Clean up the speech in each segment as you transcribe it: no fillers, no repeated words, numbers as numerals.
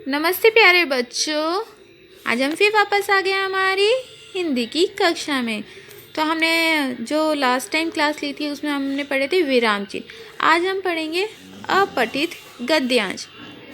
नमस्ते प्यारे बच्चों, आज हम फिर वापस आ गए हमारी हिंदी की कक्षा में। तो हमने जो लास्ट टाइम क्लास ली थी उसमें हमने पढ़े थे विराम चिन्ह। आज हम पढ़ेंगे अपठित गद्यांश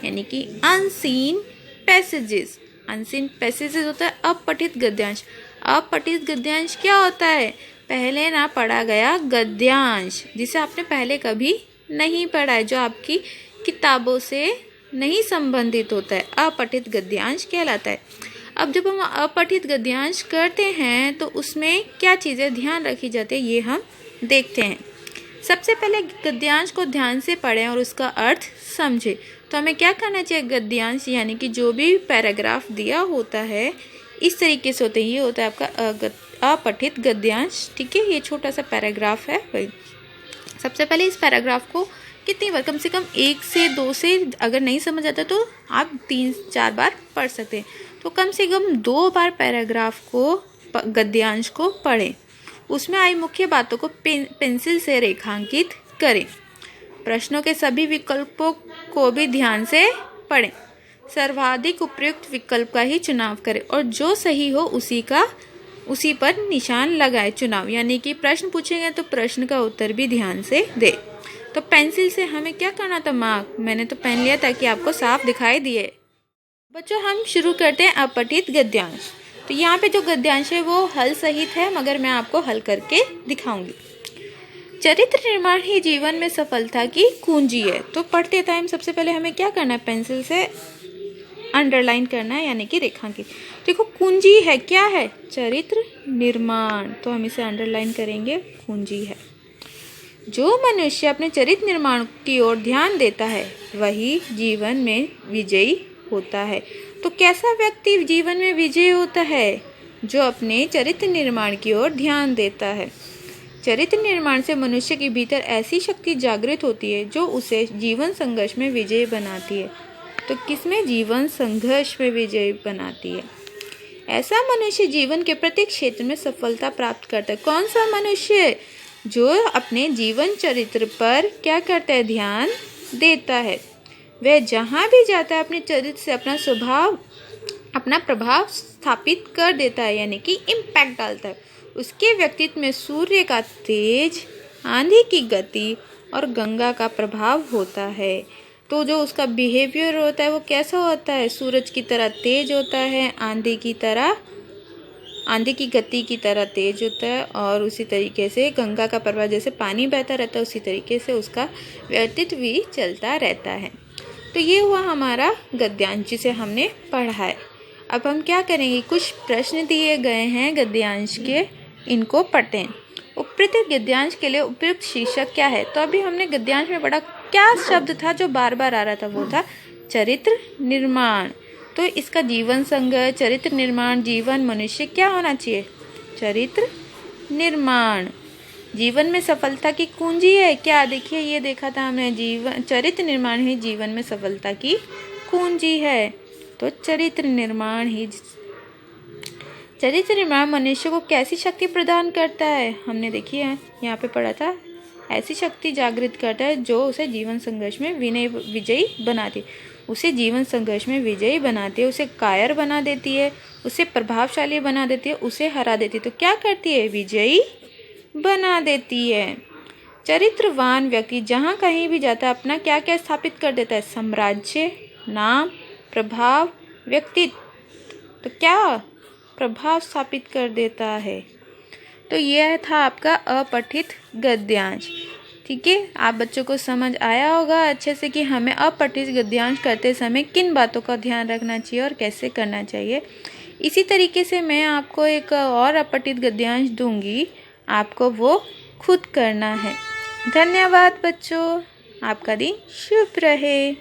यानी कि अनसीन पैसेजेस। अनसीन पैसेजेस होता है अपठित गद्यांश। अपठित गद्यांश क्या होता है? पहले ना पढ़ा गया गद्यांश जिसे आपने पहले कभी नहीं पढ़ा है, जो आपकी किताबों से नहीं संबंधित होता है, अपठित गद्यांश कहलाता है। अब जब हम अपठित गद्यांश करते हैं तो उसमें क्या चीज़ें ध्यान रखी जाती है ये हम देखते हैं। सबसे पहले गद्यांश को ध्यान से पढ़ें और उसका अर्थ समझें। तो हमें क्या करना चाहिए? गद्यांश यानी कि जो भी पैराग्राफ दिया होता है इस तरीके से होता है, ये होता है आपका अपठित गद्यांश। ठीक है, ये छोटा सा पैराग्राफ है। भाई सबसे पहले इस पैराग्राफ को कितनी बार, कम से कम 1 से 2 से, अगर नहीं समझ आता तो आप 3-4 बार पढ़ सकते हैं। तो कम से कम 2 बार पैराग्राफ को, गद्यांश को पढ़ें। उसमें आई मुख्य बातों को पेंसिल से रेखांकित करें। प्रश्नों के सभी विकल्पों को भी ध्यान से पढ़ें। सर्वाधिक उपयुक्त विकल्प का ही चुनाव करें और जो सही हो उसी पर निशान लगाए। चुनाव यानी कि प्रश्न पूछेंगे तो प्रश्न का उत्तर भी ध्यान से दे। तो पेंसिल से हमें क्या करना था? मार्क। मैंने तो पेन लिया ताकि आपको साफ दिखाई दिए। बच्चों हम शुरू करते हैं अपठित गद्यांश। तो यहाँ पे जो गद्यांश है वो हल सहित है, मगर मैं आपको हल करके दिखाऊंगी। चरित्र निर्माण ही जीवन में सफलता की कुंजी है। तो पढ़ते टाइम सबसे पहले हमें क्या करना है? पेंसिल से अंडरलाइन करना है यानी कि रेखांकित। देखो कुंजी है, क्या है? चरित्र निर्माण। तो हम इसे अंडरलाइन करेंगे, कुंजी है। जो मनुष्य अपने चरित्र निर्माण की ओर ध्यान देता है वही जीवन में विजयी होता है। तो कैसा व्यक्ति जीवन में विजयी होता है? जो अपने चरित्र निर्माण की ओर ध्यान देता है। चरित्र निर्माण से मनुष्य के भीतर ऐसी शक्ति जागृत होती है जो उसे जीवन संघर्ष में विजयी बनाती है। तो किसमें? जीवन संघर्ष में विजयी बनाती है। ऐसा मनुष्य जीवन के प्रत्येक क्षेत्र में सफलता प्राप्त करता है। कौन सा मनुष्य? जो अपने जीवन चरित्र पर क्या करता है? ध्यान देता है। वह जहाँ भी जाता है अपने चरित्र से अपना प्रभाव स्थापित कर देता है यानी कि इम्पैक्ट डालता है। उसके व्यक्तित्व में सूर्य का तेज, आंधी की गति और गंगा का प्रभाव होता है। तो जो उसका बिहेवियर होता है वो कैसा होता है? सूरज की तरह तेज होता है, आंधी की गति की तरह तेज होता है, और उसी तरीके से गंगा का प्रवाह जैसे पानी बहता रहता है उसी तरीके से उसका व्यक्तित्व भी चलता रहता है। तो ये हुआ हमारा गद्यांश जिसे हमने पढ़ा है। अब हम क्या करेंगे? कुछ प्रश्न दिए गए हैं गद्यांश के, इनको पढ़ते हैं। उपयुक्त गद्यांश के लिए उपयुक्त शीर्षक क्या है? तो अभी हमने गद्यांश में पढ़ा, क्या शब्द था जो बार बार आ रहा था? वो था चरित्र निर्माण। तो इसका जीवन संघर्ष, चरित्र निर्माण, जीवन, मनुष्य क्या होना चाहिए? चरित्र निर्माण। जीवन में सफलता की कुंजी है क्या? देखिए ये देखा था हमने, जीवन चरित्र निर्माण ही जीवन में सफलता की कुंजी है। तो चरित्र निर्माण मनुष्य को कैसी शक्ति प्रदान करता है? हमने देखिए यहाँ पे पढ़ा था, ऐसी शक्ति जागृत करता है जो उसे जीवन संघर्ष में विजयी बनाती है। उसे जीवन संघर्ष में विजयी बनाती है, उसे कायर बना देती है, उसे प्रभावशाली बना देती है, उसे हरा देती है। तो क्या करती है? विजयी बना देती है। चरित्रवान व्यक्ति जहाँ कहीं भी जाता है अपना क्या क्या स्थापित कर देता है? साम्राज्य, नाम, प्रभाव, व्यक्तित्व। तो क्या प्रभाव स्थापित कर देता है। तो यह था आपका अपठित गद्यांश। ठीक है, आप बच्चों को समझ आया होगा अच्छे से कि हमें अपठित गद्यांश करते समय किन बातों का ध्यान रखना चाहिए और कैसे करना चाहिए। इसी तरीके से मैं आपको एक और अपठित गद्यांश दूंगी, आपको वो खुद करना है। धन्यवाद बच्चों, आपका दिन शुभ रहे।